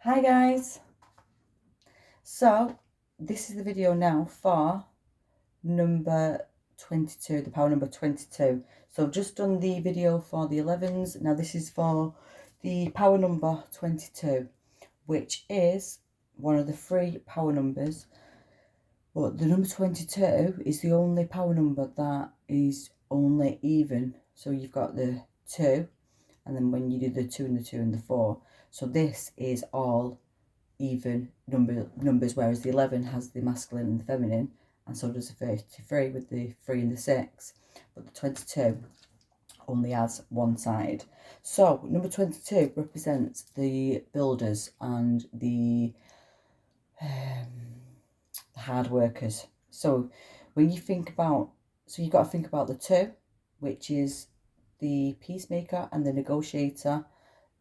Hi guys, so this is the video now for number 22, the power number 22. So I've just done the video for the 11s. Now this is for the power number 22, which is one of the three power numbers. But the number 22 is the only power number that is only even. So you've got the 2, and then when you do the 2 and the 2 and the 4. So this is all even numbers, whereas the 11 has the masculine and the feminine, and so does the 33 with the 3 and the 6, but the 22 only has one side. So number 22 represents the builders and the hard workers. So when you think about, so you've got to think about the 2, which is the peacemaker and the negotiator,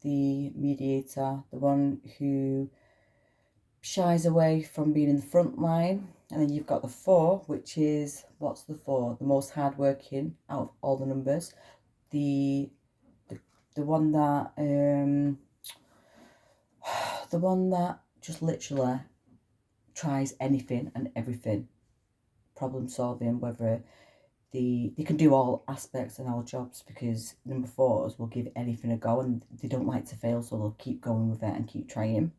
the mediator, the one who shies away from being in the front line. And then you've got the 4, which is, what's the 4? The most hardworking out of all the numbers. The one that the one that just literally tries anything and everything, problem solving, whether they can do all aspects and all jobs, because number 4s will give anything a go and they don't like to fail, so they'll keep going with it and keep trying.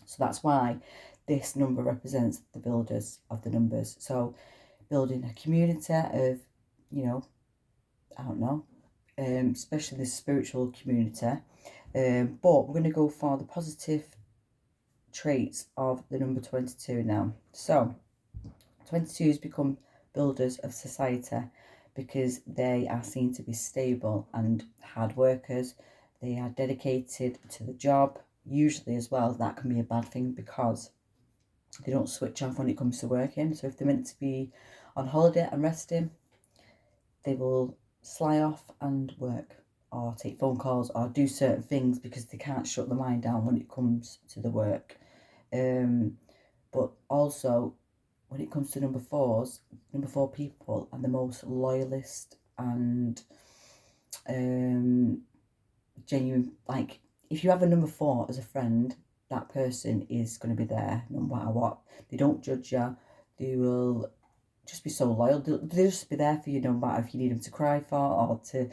So that's why this number represents the builders of the numbers. So building a community of, I don't know, especially the spiritual community. But we're going to go for the positive traits of the number 22 now. So 22s become builders of society because they are seen to be stable and hard workers. They are dedicated to the job. Usually as well, that can be a bad thing because they don't switch off when it comes to working. So if they're meant to be on holiday and resting, they will sly off and work or take phone calls or do certain things because they can't shut the mind down when it comes to the work. But also when it comes to number 4s, number 4 people are the most loyalist and genuine. Like, if you have a number 4 as a friend, that person is going to be there no matter what. They don't judge you. They will just be so loyal. They'll just be there for you no matter if you need them to cry for or to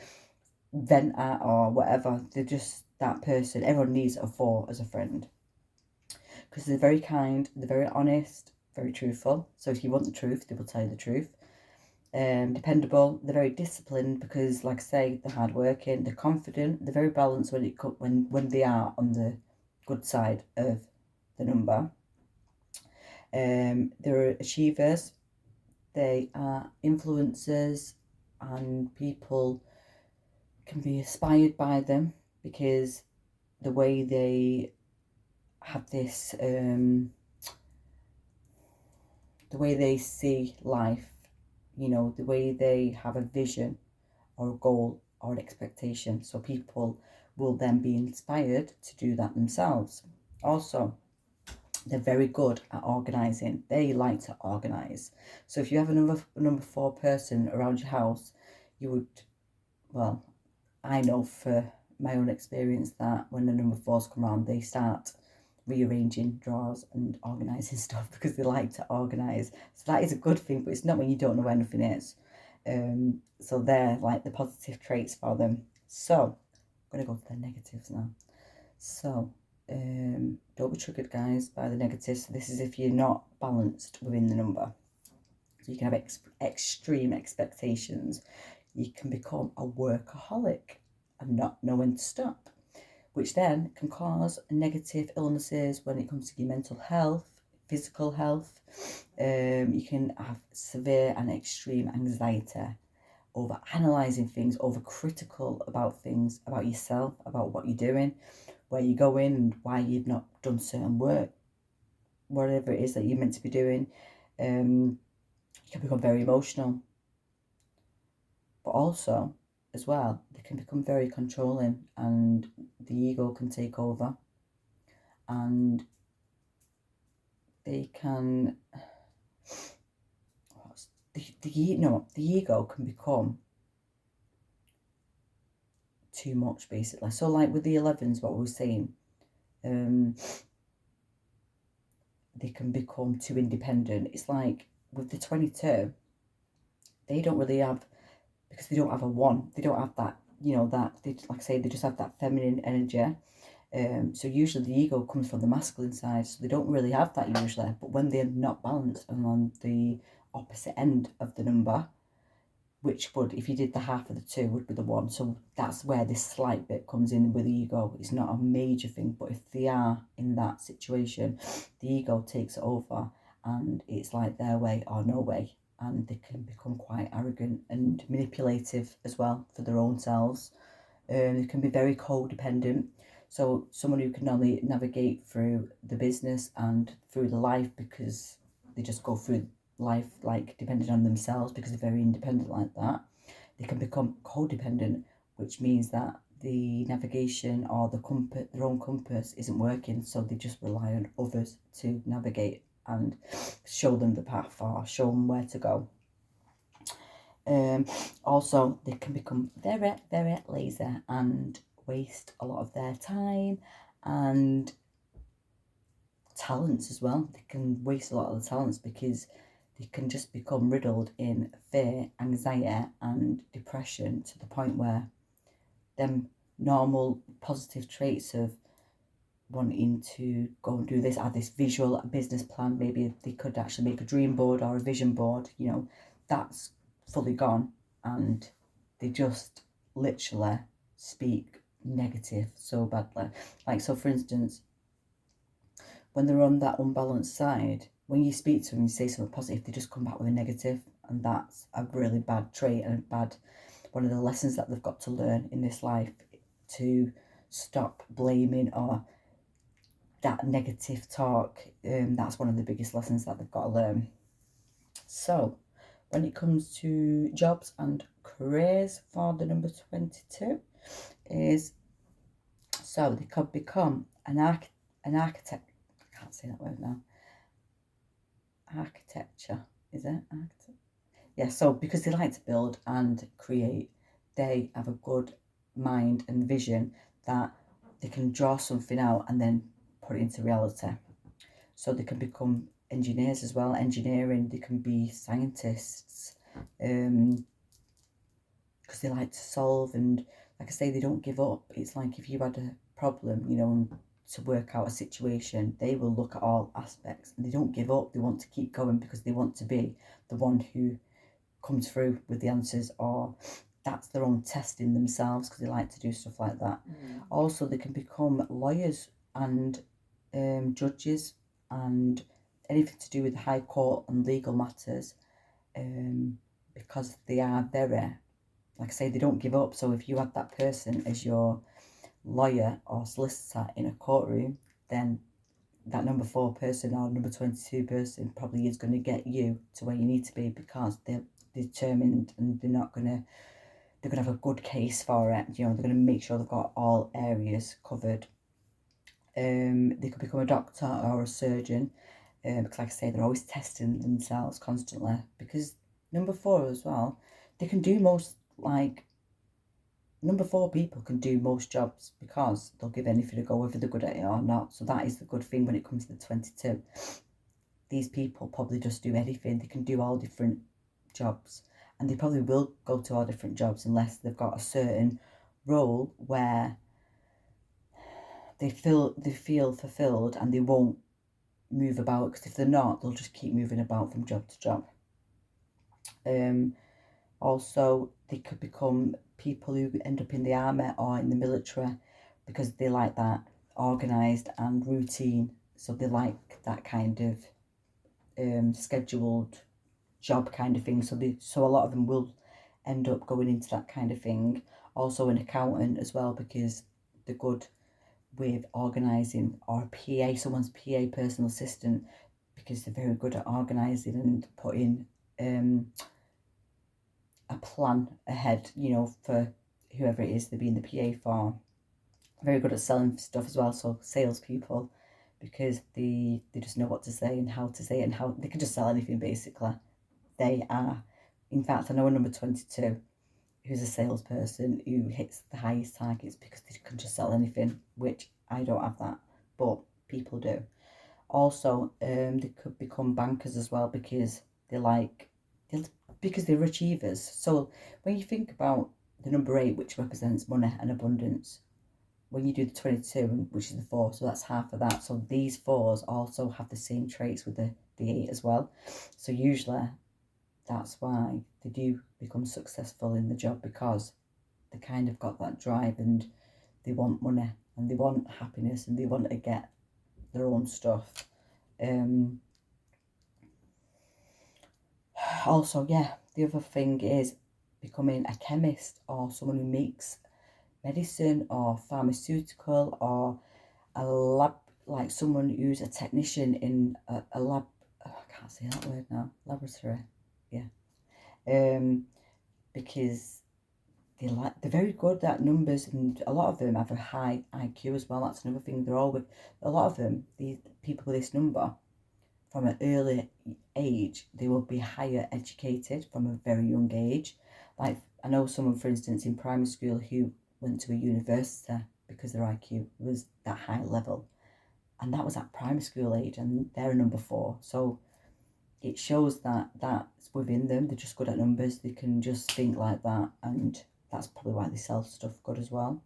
vent at or whatever. They're just that person. Everyone needs a 4 as a friend because they're very kind, they're very honest, very truthful. So if you want the truth, they will tell you the truth. Dependable. They're very disciplined because, like I say, they're hardworking. They're confident. They're very balanced when they are on the good side of the number. They're achievers. They are influencers, and people can be inspired by them because the way they have this, the way they see life, the way they have a vision or a goal or an expectation. So people will then be inspired to do that themselves. Also, they're very good at organising. They like to organise. So if you have a number 4 person around your house, you would, well, I know for my own experience that when the number 4s come around, they start rearranging drawers and organising stuff because they like to organise. So that is a good thing, but it's not when you don't know where nothing is. So they're like the positive traits for them. So I'm going to go to the negatives now. So don't be triggered, guys, by the negatives. So this is if you're not balanced within the number. So you can have extreme expectations. You can become a workaholic and not know when to stop, which then can cause negative illnesses when it comes to your mental health, physical health. You can have severe and extreme anxiety, over analysing things, over critical about things, about yourself, about what you're doing, where you're going and why you've not done certain work, whatever it is that you're meant to be doing. You can become very emotional. But also, as well, they can become very controlling and the ego can take over, and they can, the ego can become too much, basically. So like with the 11s, what we were saying, they can become too independent. It's like with the 22, they don't really have, because they don't have a 1, they don't have that, that, they, like I say, they just have that feminine energy. So usually the ego comes from the masculine side, so they don't really have that usually. But when they're not balanced and on the opposite end of the number, which would, if you did the half of the 2, would be the 1. So that's where this slight bit comes in with the ego. It's not a major thing, but if they are in that situation, the ego takes it over and it's like their way or no way. And they can become quite arrogant and manipulative as well for their own selves. They can be very codependent. So someone who can only navigate through the business and through the life, because they just go through life like depending on themselves because they're very independent like that. They can become codependent, which means that the navigation or the compass, their own compass, isn't working, so they just rely on others to navigate and show them the path or show them where to go. Also, they can become very, very lazy and waste a lot of their time and talents as well. They can waste a lot of the talents because they can just become riddled in fear, anxiety and depression to the point where them normal positive traits of wanting to go and do this, add this visual business plan, maybe they could actually make a dream board or a vision board, that's fully gone, and they just literally speak negative so badly. Like, so for instance, when they're on that unbalanced side, when you speak to them and you say something positive, they just come back with a negative, and that's a really bad trait and one of the lessons that they've got to learn in this life, to stop blaming or that negative talk. That's one of the biggest lessons that they've got to learn. So when it comes to jobs and careers for the number 22 is, so they could become an architect. I can't say that word now. Architecture, is it? Yeah, so because they like to build and create, they have a good mind and vision that they can draw something out and then put it into reality. So they can become engineers as well, engineering, they can be scientists, because they like to solve, and like I say, they don't give up. It's like if you had a problem, to work out a situation, they will look at all aspects and they don't give up. They want to keep going because they want to be the one who comes through with the answers, or that's their own testing themselves, because they like to do stuff like that. Also, they can become lawyers and judges and anything to do with high court and legal matters, because they are very, like I say, they don't give up. So if you have that person as your lawyer or solicitor in a courtroom, then that number 4 person or number 22 person probably is going to get you to where you need to be, because they're determined and they're going to have a good case for it. They're going to make sure they've got all areas covered. They could become a doctor or a surgeon, because like I say, they're always testing themselves constantly, because number 4 as well, they can do most, like, number 4 people can do most jobs because they'll give anything a go, whether they're good at it or not. So that is the good thing when it comes to the 22. These people probably just do anything. They can do all different jobs, and they probably will go to all different jobs unless they've got a certain role where they feel fulfilled and they won't move about, because if they're not, they'll just keep moving about from job to job. Also, they could become people who end up in the army or in the military, because they like that organised and routine. So they like that kind of scheduled job kind of thing. So a lot of them will end up going into that kind of thing. Also an accountant as well, because they're good with organising, or a PA, someone's PA, personal assistant, because they're very good at organising and putting a plan ahead, for whoever it is they're being the PA for. Very good at selling stuff as well, so salespeople, because they just know what to say and how to say it, and how they can just sell anything basically. They are, in fact, I know a number 22 who's a salesperson who hits the highest targets because they can just sell anything, which I don't have that, but people do. Also, they could become bankers as well because because they're achievers. So when you think about the number 8, which represents money and abundance, when you do the 22, which is the 4, so that's half of that. So these 4s also have the same traits with the 8 as well. So usually that's why they do become successful in the job, because they kind of got that drive and they want money and they want happiness and they want to get their own stuff. Also, yeah, the other thing is becoming a chemist or someone who makes medicine or pharmaceutical, or a lab, like someone who's a technician in a lab. Oh, I can't say that word now. Laboratory, yeah. Because they're very good at numbers, and a lot of them have a high IQ as well. That's another thing. They're all with a lot of them. The people with this number, from an early age, they will be higher educated from a very young age. Like, I know someone, for instance, in primary school who went to a university because their IQ was that high level, and that was at primary school age, and they're a number 4. So it shows that that's within them. They're just good at numbers. They can just think like that, and that's probably why they sell stuff good as well.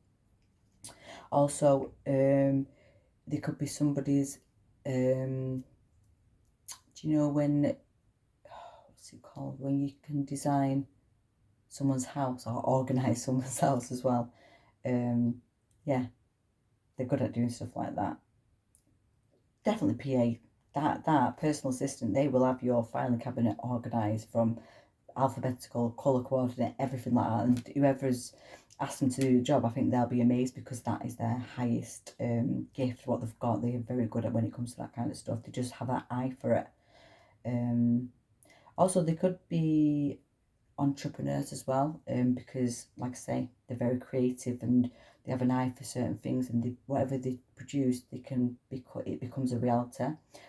Also, they could be somebody's, do you know when, what's it called, when you can design someone's house or organise someone's house as well. Yeah, they're good at doing stuff like that. Definitely PA, that personal assistant, they will have your filing cabinet organised from alphabetical, colour coordinate, everything like that. And whoever's asked them to do the job, I think they'll be amazed, because that is their highest gift, what they've got. They're very good at when it comes to that kind of stuff. They just have that eye for it. Also, they could be entrepreneurs as well, because, like I say, they're very creative and they have an eye for certain things, and whatever they produce, it becomes a reality.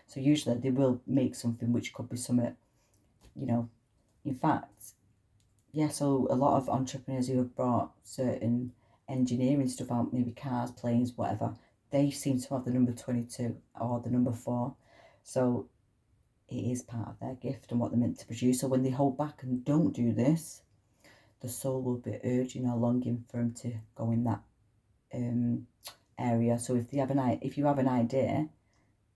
So usually they will make something which could be something, in fact, yeah, so a lot of entrepreneurs who have brought certain engineering stuff out, maybe cars, planes, whatever, they seem to have the number 22 or the number 4. So it is part of their gift and what they're meant to produce. So when they hold back and don't do this, the soul will be urging or longing for them to go in that area. So if you have an idea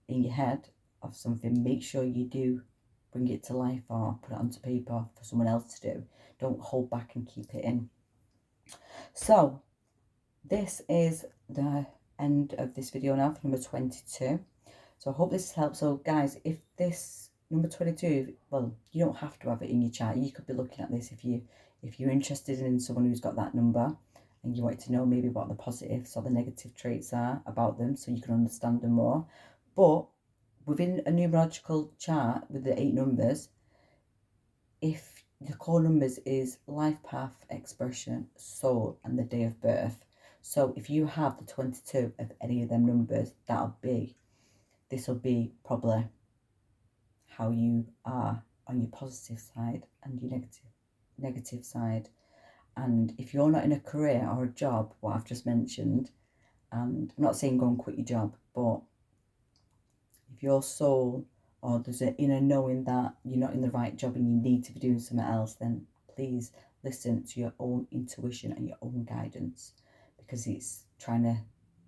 in your head of something, make sure you do bring it to life or put it onto paper for someone else to do. Don't hold back and keep it in. So this is the end of this video now for number 22. So I hope this helps. So guys, if this number 22, well, you don't have to have it in your chart. You could be looking at this if you're interested in someone who's got that number and you want to know maybe what the positives or the negative traits are about them, so you can understand them more. But within a numerological chart with the 8 numbers, if the core numbers is life path, expression, soul, and the day of birth. So if you have the 22 of any of them numbers, this will be probably how you are on your positive side and your negative side. And if you're not in a career or a job, what I've just mentioned, and I'm not saying go and quit your job, but if your soul, or there's an inner knowing that you're not in the right job and you need to be doing something else, then please listen to your own intuition and your own guidance, because it's trying to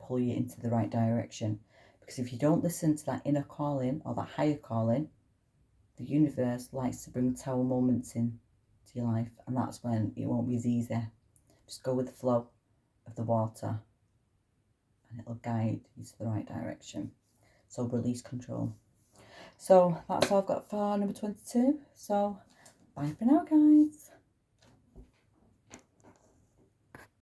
pull you into the right direction. Because if you don't listen to that inner calling or that higher calling, the universe likes to bring tower moments in to your life, and that's when it won't be as easy. Just go with the flow of the water and it'll guide you to the right direction. So release control. So that's all I've got for number 22. So bye for now, guys.